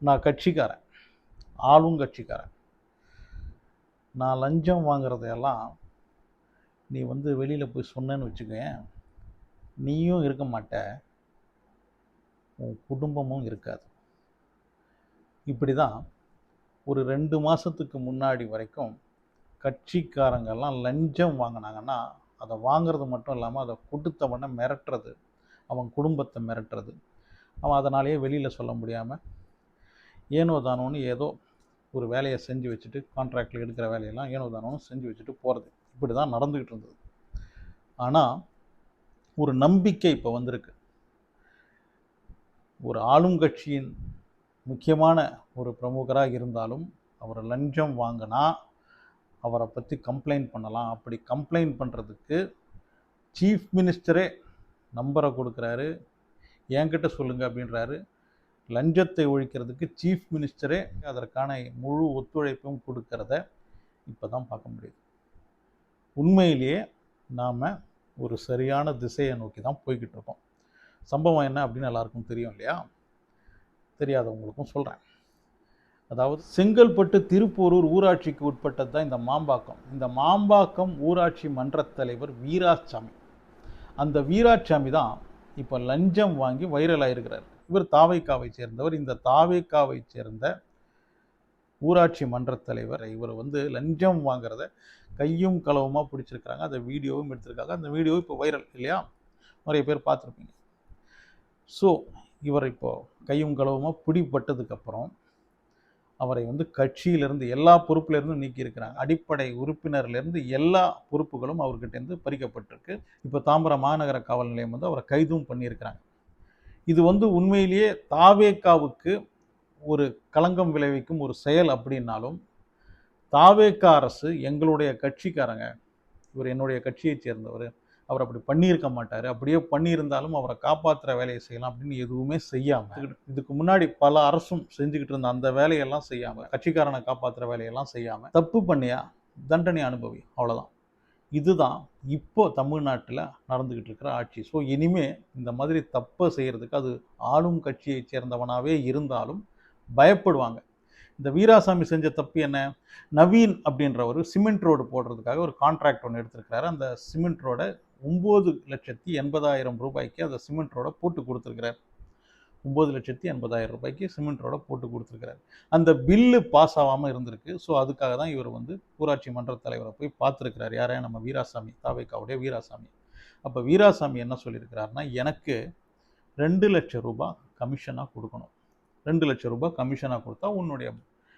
நான் கட்சிக்காரன், ஆளுங்கட்சிக்காரன். நான் லஞ்சம் வாங்குறதையெல்லாம் நீ வந்து வெளியில் போய் சொன்னேன்னு வச்சுக்கோயேன், நீயும் இருக்க மாட்ட, உன் குடும்பமும் இருக்காது. இப்படி தான் ஒரு 2 மாதத்துக்கு முன்னாடி வரைக்கும் கட்சிக்காரங்கெல்லாம் லஞ்சம் வாங்கினாங்கன்னா, அதை வாங்கிறது மட்டும் இல்லாமல் அதை கொடுத்தவனை மிரட்டுறது, அவன் குடும்பத்தை மிரட்டுறது, அவன் அதனாலேயே வெளியில் சொல்ல முடியாமல் ஏனோ தானோன்னு ஏதோ ஒரு வேலையை செஞ்சு வச்சுட்டு, கான்ட்ராக்டில் எடுக்கிற வேலையெல்லாம் ஏனோ தானோன்னு செஞ்சு வச்சுட்டு போகிறது. இப்படி தான் நடந்துக்கிட்டு இருந்தது. ஆனால் ஒரு நம்பிக்கை இப்போ வந்திருக்கு. ஒரு ஆளுங்கட்சியின் முக்கியமான ஒரு பிரமுகராக இருந்தாலும் அவர் லஞ்சம் வாங்கினா அவரை பற்றி கம்ப்ளைண்ட் பண்ணலாம். அப்படி கம்ப்ளைண்ட் பண்ணுறதுக்கு சீஃப் மினிஸ்டரே நம்பரை கொடுக்குறாரு, என்கிட்ட சொல்லுங்கள் அப்படின்றாரு. லஞ்சத்தை ஒழிக்கிறதுக்கு சீஃப் மினிஸ்டரே அதற்கான முழு ஒத்துழைப்பும் கொடுக்கறத இப்போ தான் பார்க்க முடியுது. உண்மையிலேயே நாம் ஒரு சரியான திசையை நோக்கி தான் போய்கிட்டு இருக்கோம். சம்பவம் என்ன அப்படின்னு எல்லாருக்கும் தெரியும் இல்லையா? தெரியாதவங்களுக்கும் சொல்கிறேன். அதாவது செங்கல்பட்டு திருப்போரூர் ஊராட்சிக்கு உட்பட்டது தான் இந்த மாம்பாக்கம். இந்த மாம்பாக்கம் ஊராட்சி மன்ற தலைவர் வீராசாமி. அந்த வீராசாமி தான் இப்போ லஞ்சம் வாங்கி வைரல் ஆகிருக்கிறார். இவர் தாவேக்காவை சேர்ந்தவர். இந்த தாவேக்காவை சேர்ந்த ஊராட்சி மன்ற தலைவர் இவர் வந்து லஞ்சம் வாங்குறத கையும் களவுமாக பிடிச்சிருக்கிறாங்க. அந்த வீடியோவும் எடுத்திருக்காங்க. அந்த வீடியோ இப்போ வைரல் இல்லையா? நிறைய பேர் பார்த்துருப்பீங்க. ஸோ இவர் இப்போ கையும் களவுமாக பிடிப்பட்டதுக்கப்புறம் அவரை வந்து கட்சியிலிருந்து எல்லா பொறுப்பிலிருந்தும் நீக்கியிருக்கிறாங்க. அடிப்படை உறுப்பினர்லேருந்து எல்லா பொறுப்புகளும் அவர்கிட்டேருந்து பறிக்கப்பட்டிருக்கு. இப்போ தாம்பரம் மாநகர காவல் நிலையம் வந்து அவரை கைதும் பண்ணியிருக்கிறாங்க. இது வந்து உண்மையிலேயே தாவேக்காவுக்கு ஒரு களங்கம் விளைவிக்கும் ஒரு செயல் அப்படின்னாலும், தாவேக்கா அரசு எங்களுடைய கட்சிக்காரங்க, இவர் என்னுடைய கட்சியை சேர்ந்தவர், அவர் அப்படி பண்ணியிருக்க மாட்டார், அப்படியே பண்ணியிருந்தாலும் அவரை காப்பாற்றுற வேலையை செய்யலாம் அப்படின்னு எதுவுமே செய்யாமல், இதுக்கு முன்னாடி பல அரசும் செஞ்சுக்கிட்டு இருந்த அந்த வேலையெல்லாம் செய்யாமல், கட்சிக்காரனை காப்பாற்றுற வேலையெல்லாம் செய்யாமல், தப்பு பண்ணியா தண்டனை அனுபவி, அவ்வளோதான். இதுதான் இப்போ தமிழ்நாட்டில் நடந்துக்கிட்டு இருக்கிற ஆட்சி. ஸோ இனிமே இந்த மாதிரி தப்பை செய்கிறதுக்கு அது ஆளும் கட்சியை சேர்ந்தவனாகவே இருந்தாலும் பயப்படுவாங்க. இந்த வீராசாமி செஞ்ச தப்பு என்ன? நவீன் அப்படின்றவர் சிமெண்ட் ரோடு போடுறதுக்காக ஒரு கான்ட்ராக்ட் ஒன்று எடுத்திருக்கிறாரு. அந்த சிமெண்ட் ரோடை 9,80,000 ரூபாய்க்கு அந்த சிமெண்ட் ரோடை போட்டு கொடுத்துருக்கிறார். 9,80,000 ரூபாய்க்கு சிமெண்ட் ரோடை போட்டு கொடுத்துருக்கிறார். அந்த பில்லு பாஸ் ஆகாமல் இருந்திருக்கு. ஸோ அதுக்காக தான் இவர் வந்து ஊராட்சி மன்ற தலைவரை போய் பார்த்துருக்கிறார். யாரையா? நம்ம வீராசாமி, தாவேக்காவுடைய வீராசாமி. அப்போ வீராசாமி என்ன சொல்லியிருக்கிறாருன்னா, எனக்கு 2 லட்சம் ரூபாய் கமிஷனாக கொடுக்கணும். 2 லட்சம் ரூபாய் கமிஷனாக கொடுத்தா உன்னுடைய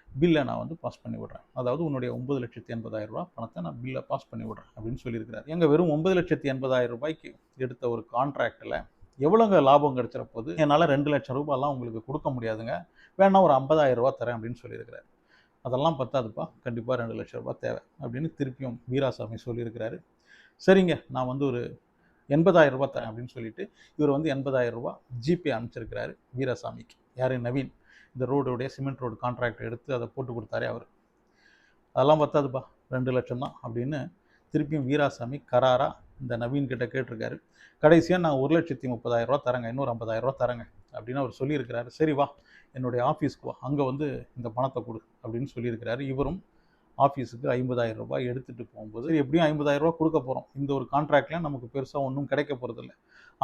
பில்லை நான் வந்து பாஸ் பண்ணி விடுறேன். அதாவது உன்னுடைய 9,80,000 ரூபாய் பணத்தை நான் பில்லை பாஸ் பண்ணி விடுறேன் அப்படின்னு சொல்லியிருக்கிறார். எங்கள் வெறும் 9,80,000 ரூபாய்க்கு எடுத்த ஒரு கான்ட்ராக்டில் எவ்வளோங்க லாபம் கிடைச்சிட போகுது? என்னால் 2 லட்சம் ரூபாயெல்லாம் உங்களுக்கு கொடுக்க முடியாதுங்க, வேணா ஒரு 50,000 ரூபா தரேன் அப்படின்னு சொல்லியிருக்கிறார். அதெல்லாம் பத்தாதுப்பா, கண்டிப்பாக 2 லட்சம் ரூபாய் தேவை அப்படின்னு திருப்பியும் வீராசாமி சொல்லியிருக்கிறாரு. சரிங்க, நான் வந்து ஒரு 80,000 ரூபாய் தரேன் அப்படின்னு சொல்லிட்டு இவர் வந்து 80,000 ரூபாய் ஜிபே அனுப்பிச்சிருக்கிறாரு வீராசாமிக்கு. யார்? நவீன். இந்த ரோடுடைய சிமெண்ட் ரோடு கான்ட்ராக்ட் எடுத்து அதை போட்டு கொடுத்தாரே அவர். அதெல்லாம் பத்தாதுப்பா, 2 லட்சம் தான் அப்படின்னு திருப்பியும் வீராசாமி கராரா இந்த நவீன் கிட்ட கேட்டிருக்காரு. கடைசியாக நான் 1,30,30,000 ரூபா தரேங்க, இன்னொரு 50,000 ரூபா தரேங்க அப்படின்னு அவர் சொல்லியிருக்கிறாரு. சரி வா, என்னுடைய ஆஃபீஸ்க்கு வா, அங்கே வந்து இந்த பணத்தை கொடு அப்படின்னு சொல்லியிருக்கிறாரு. இவரும் ஆஃபீஸுக்கு 50,000 ரூபாய் எடுத்துகிட்டு போகும்போது, எப்படியும் 50,000 ரூபா கொடுக்க போகிறோம், இந்த ஒரு கான்ட்ராக்டில் நமக்கு பெருசாக ஒன்றும் கிடைக்க போகிறதில்ல.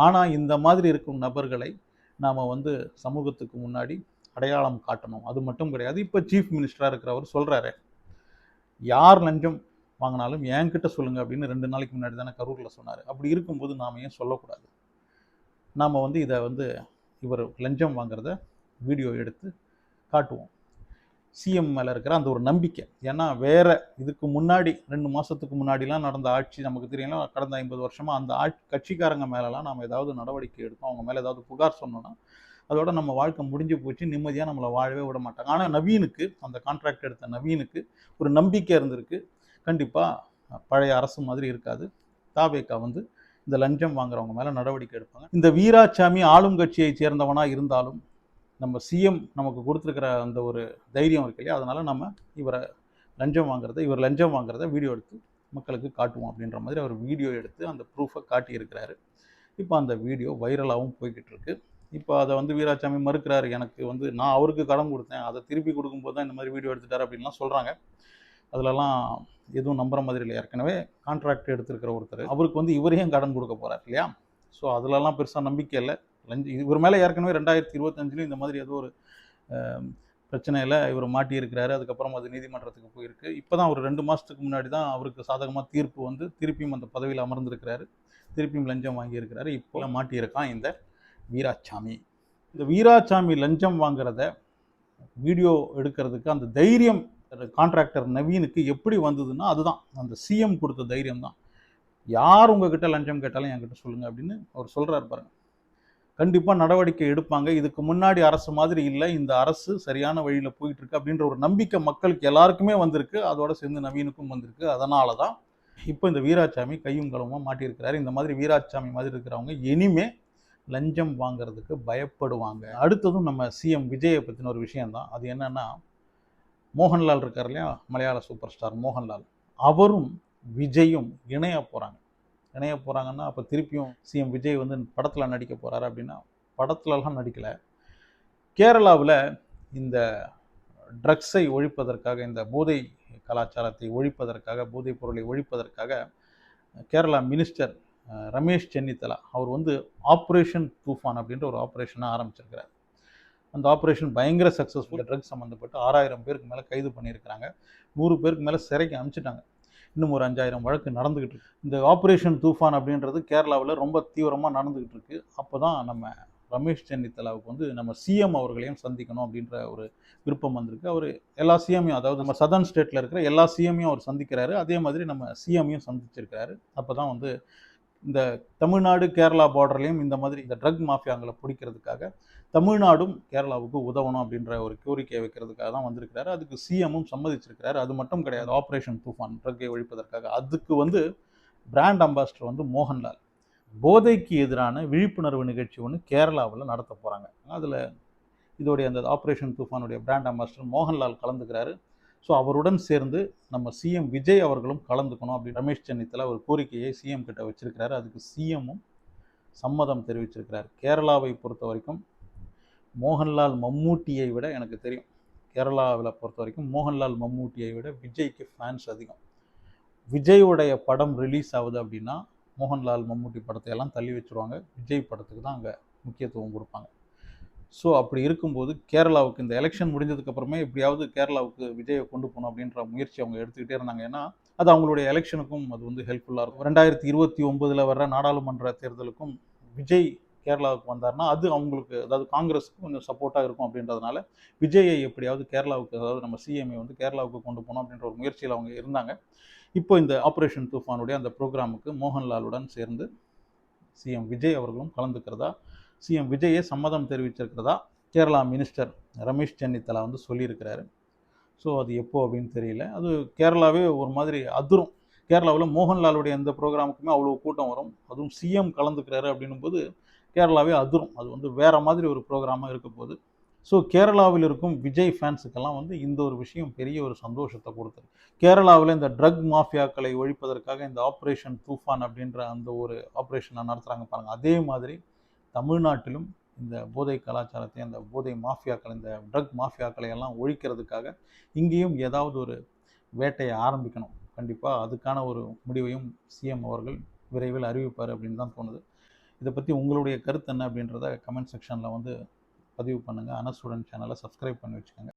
ஆனால் இந்த மாதிரி இருக்கும் நபர்களை நாம் வந்து சமூகத்துக்கு முன்னாடி அடையாளம் காட்டணும். அது மட்டும் கிடையாது, இப்போ சீஃப் மினிஸ்டராக இருக்கிறவர் சொல்கிறாரு, யார் லஞ்சம் வாங்கினாலும் என்கிட்ட சொல்லுங்கள் அப்படின்னு 2 நாளைக்கு முன்னாடி தானே கரூரில் சொன்னார். அப்படி இருக்கும்போது நாம் ஏன் சொல்லக்கூடாது? நாம் வந்து இதை வந்து இவர் லஞ்சம் வாங்குறத வீடியோ எடுத்து காட்டுவோம். சிஎம் மேலே இருக்கிற அந்த ஒரு நம்பிக்கை. ஏன்னா வேற இதுக்கு முன்னாடி 2 மாதத்துக்கு முன்னாடிலாம் நடந்த ஆட்சி நமக்கு தெரியல. கடந்த 50 வருஷமாக அந்த கட்சிக்காரங்க மேலெலாம் நாம் ஏதாவது நடவடிக்கை எடுத்தோம், அவங்க மேலே ஏதாவது புகார் சொன்னோன்னா அதோட நம்ம வாழ்க்கை முடிஞ்சு போச்சு, நிம்மதியாக நம்மளை வாழவே விட மாட்டாங்க. ஆனால் நவீனுக்கு, அந்த கான்ட்ராக்ட் எடுத்த நவீனுக்கு ஒரு நம்பிக்கை இருந்திருக்கு. கண்டிப்பாக பழைய அரசு மாதிரி இருக்காது, தாவேக்கா வந்து இந்த லஞ்சம் வாங்குறவங்க மேலே நடவடிக்கை எடுப்பாங்க. இந்த வீராசாமி ஆளும் கட்சியை சேர்ந்தவனாக இருந்தாலும் நம்ம சிஎம் நமக்கு கொடுத்துருக்கிற அந்த ஒரு தைரியம் இருக்கு இல்லையா, அதனால் நம்ம இவர் லஞ்சம் வாங்குறத வீடியோ எடுத்து மக்களுக்கு காட்டுவோம் அப்படின்ற மாதிரி அவர் வீடியோ எடுத்து அந்த ப்ரூஃபை காட்டியிருக்கிறாரு. இப்போ அந்த வீடியோ வைரலாகவும் போய்கிட்டு இருக்கு. இப்போ அதை வந்து வீராசாமி மறுக்கிறாரு. எனக்கு வந்து நான் அவருக்கு கடன் கொடுத்தேன், அதை திருப்பி கொடுக்கும்போது தான் இந்த மாதிரி வீடியோ எடுத்துட்டார் அப்படின்லாம் சொல்கிறாங்க. அதிலலாம் எதுவும் நம்புற மாதிரி இல்லை. ஏற்கனவே கான்ட்ராக்ட் எடுத்திருக்கிற ஒருத்தர் அவருக்கு வந்து இவரையும் கடன் கொடுக்க போகிறார் இல்லையா? ஸோ அதிலலாம் பெருசாக நம்பிக்கை இல்லை. இவர் மேலே ஏற்கனவே 2025 இந்த மாதிரி ஏதோ ஒரு பிரச்சனையில் இவர் மாட்டியிருக்கிறாரு. அதுக்கப்புறம் அது நீதிமன்றத்துக்கு போயிருக்கு. இப்போ தான் ஒரு 2 மாதத்துக்கு முன்னாடி தான் அவருக்கு சாதகமாக தீர்ப்பு வந்து திருப்பியும் அந்த பதவியில் அமர்ந்திருக்கிறாரு. திருப்பியும் லஞ்சம் வாங்கியிருக்கிறாரு. இப்போ மாட்டியிருக்கான் இந்த வீராசாமி. இந்த வீராசாமி லஞ்சம் வாங்குறத வீடியோ எடுக்கிறதுக்கு அந்த தைரியம் கான்ட்ராக்டர் நவீனுக்கு எப்படி வந்ததுன்னா, அதுதான் அந்த சிஎம் கொடுத்த தைரியம் தான். யார் உங்ககிட்ட லஞ்சம் கேட்டாலும் என்கிட்ட சொல்லுங்க அப்படின்னு அவர் சொல்றாரு பாருங்க. கண்டிப்பா நடவடிக்கை எடுப்பாங்க. இதுக்கு முன்னாடி அரசு மாதிரி இல்லை, இந்த அரசு சரியான வழியில போயிட்டு இருக்கு அப்படின்ற ஒரு நம்பிக்கை மக்களுக்கு எல்லாருக்குமே வந்திருக்கு. அதோட சேர்ந்து நவீனுக்கும் வந்திருக்கு. அதனால தான் இப்போ இந்த வீராசாமி கையும் களவுமா மாட்டியிருக்கிறாரு. இந்த மாதிரி வீராசாமி மாதிரி இருக்கிறவங்க இனிமே லஞ்சம் வாங்குறதுக்கு பயப்படுவாங்க. அடுத்ததும் நம்ம சிஎம் விஜயை பற்றின ஒரு விஷயம் தான். அது என்னன்னா, மோகன்லால் இருக்கார் இல்லையா, மலையாள சூப்பர் ஸ்டார் மோகன்லால், அவரும் விஜயும் இணைய போகிறாங்க. இணைய போகிறாங்கன்னா அப்போ திருப்பியும் சிஎம் விஜய் வந்து படத்தில் நடிக்க போகிறாரு அப்படின்னா, படத்துலலாம் நடிக்கலை. கேரளாவில் இந்த ட்ரக்ஸை ஒழிப்பதற்காக, இந்த போதை கலாச்சாரத்தை ஒழிப்பதற்காக, போதைப் பொருளை ஒழிப்பதற்காக கேரளா மினிஸ்டர் ரமேஷ் சென்னித்தலா அவர் வந்து ஆப்ரேஷன் தூஃபான் அப்படின்ற ஒரு ஆப்ரேஷனை ஆரம்பிச்சிருக்கிறார். அந்த ஆப்ரேஷன் பயங்கர சக்ஸஸ்ஃபுல். ட்ரக்ஸ் சம்மந்தப்பட்டு 6000 பேருக்கு மேலே கைது பண்ணியிருக்கிறாங்க. 100 பேருக்கு மேலே சிறைக்கு அனுப்பிச்சிட்டாங்க. இன்னும் ஒரு 5000 வழக்கு நடந்துகிட்டு இருக்கு. இந்த ஆப்ரேஷன் தூஃபான் அப்படின்றது கேரளாவில் ரொம்ப தீவிரமாக நடந்துகிட்டு இருக்கு. அப்போ தான் நம்ம ரமேஷ் சென்னித்தலாவுக்கு வந்து நம்ம சிஎம் அவர்களையும் சந்திக்கணும் அப்படின்ற ஒரு விருப்பம் வந்திருக்கு. அவர் எல்லா சிஎம்மையும், அதாவது நம்ம சதர்ன் ஸ்டேட்டில் இருக்கிற எல்லா சிஎம்மையும் அவர் சந்திக்கிறாரு. அதே மாதிரி நம்ம சிஎம்மையும் சந்திச்சிருக்கிறாரு. அப்போ தான் வந்து இந்த தமிழ்நாடு கேரளா பார்டர்லையும் இந்த மாதிரி இந்த ட்ரக் மாஃபியாங்களை பிடிக்கிறதுக்காக தமிழ்நாடும் கேரளாவுக்கு உதவணும் அப்படின்ற ஒரு கோரிக்கையை வைக்கிறதுக்காக தான் வந்திருக்கிறாரு. அதுக்கு சிஎம்மும் சம்மதிச்சிருக்கிறாரு. அது மட்டும் கிடையாது, ஆப்ரேஷன் தூஃபான் ட்ரக்கை ஒழிப்பதற்காக அதுக்கு வந்து பிராண்ட் அம்பாசிடர் வந்து மோகன்லால் போதைக்கு எதிரான விழிப்புணர்வு நிகழ்ச்சி ஒன்று கேரளாவில் நடத்த போகிறாங்க. அதில் இதோடைய அந்த ஆப்ரேஷன் தூஃபானுடைய பிராண்ட் அம்பாசிடர் மோகன்லால் கலந்துக்கிறாரு. ஸோ அவருடன் சேர்ந்து நம்ம சிஎம் விஜய் அவர்களும் கலந்துக்கணும் அப்படி ரமேஷ் சென்னித்தலா ஒரு கோரிக்கையை சிஎம் கிட்ட வச்சிருக்கிறாரு. அதுக்கு சிஎம்மும் சம்மதம் தெரிவிச்சிருக்கிறார். கேரளாவை பொறுத்த வரைக்கும் மோகன்லால் மம்மூட்டியை விட எனக்கு தெரியும், கேரளாவில் பொறுத்த வரைக்கும் மோகன்லால் மம்மூட்டியை விட விஜய்க்கு ஃபேன்ஸ் அதிகம். விஜயோடைய படம் ரிலீஸ் ஆகுது அப்படின்னா மோகன்லால் மம்மூட்டி படத்தை எல்லாம் தள்ளி வச்சுருவாங்க. விஜய் படத்துக்கு தான் அங்கே முக்கியத்துவம் கொடுப்பாங்க. ஸோ அப்படி இருக்கும்போது கேரளாவுக்கு இந்த எலெக்ஷன் முடிஞ்சதுக்கப்புறமே எப்படியாவது கேரளாவுக்கு விஜயை கொண்டு போகணும் அப்படின்ற முயற்சி அவங்க எடுத்துக்கிட்டே இருந்தாங்க. ஏன்னா அது அவங்களுடைய எலெக்ஷனுக்கும் அது வந்து ஹெல்ப்ஃபுல்லாக இருக்கும். 2029 வர்ற நாடாளுமன்ற தேர்தலுக்கும் விஜய் கேரளாவுக்கு வந்தார்னா அது அவங்களுக்கு, அதாவது காங்கிரஸுக்கு கொஞ்சம் சப்போர்ட்டாக இருக்கும் அப்படின்றதுனால விஜயை எப்படியாவது கேரளாவுக்கு, அதாவது நம்ம சிஎம்ஐ வந்து கேரளாவுக்கு கொண்டு போகணும் அப்படின்ற ஒரு முயற்சியில் அவங்க இருந்தாங்க. இப்போ இந்த ஆப்ரேஷன் தூஃபானுடைய அந்த ப்ரோக்ராமுக்கு மோகன்லாலுடன் சேர்ந்து சிஎம் விஜய் அவர்களும் கலந்துக்கிறதா, சிஎம் விஜயே சம்மதம் தெரிவிச்சிருக்கிறதா கேரளா மினிஸ்டர் ரமேஷ் சென்னித்தலா வந்து சொல்லியிருக்கிறாரு. ஸோ அது எப்போ அப்படின்னு தெரியல. அது கேரளாவே ஒரு மாதிரி அதிரும். கேரளாவில் மோகன்லாலுடைய எந்த ப்ரோக்ராமுக்குமே அவ்வளோ கூட்டம் வரும், அதுவும் சிஎம் கலந்துக்கிறாரு அப்படின்னும் போது கேரளாவே அதிரும். அது வந்து வேற மாதிரி ஒரு ப்ரோக்ராமாக இருக்க போகுது. ஸோ கேரளாவில் இருக்கும் விஜய் ஃபேன்ஸுக்கெல்லாம் வந்து இந்த ஒரு விஷயம் பெரிய ஒரு சந்தோஷத்தை கொடுத்தது. கேரளாவில் இந்த ட்ரக் மாஃபியாக்களை ஒழிப்பதற்காக இந்த ஆப்ரேஷன் தூஃபான் அப்படின்ற அந்த ஒரு ஆப்ரேஷனை நடத்துகிறாங்க பாருங்கள். அதே மாதிரி தமிழ்நாட்டிலும் இந்த போதை கலாச்சாரத்தை, அந்த போதை மாஃபியாக்கள், இந்த ட்ரக் மாஃபியாக்களை எல்லாம் ஒழிக்கிறதுக்காக இங்கேயும் ஏதாவது ஒரு வேட்டையை ஆரம்பிக்கணும். கண்டிப்பாக அதுக்கான ஒரு முடிவையும் சிஎம் அவர்கள் விரைவில் அறிவிப்பார் அப்படின்னு தான் தோணுது. இதை பற்றி உங்களுடைய கருத்து என்ன அப்படின்றத கமெண்ட் செக்ஷனில் வந்து பதிவு பண்ணுங்கள். அனஸ்டூடெண்ட் சேனலை சப்ஸ்கிரைப் பண்ணி வச்சுக்கோங்க.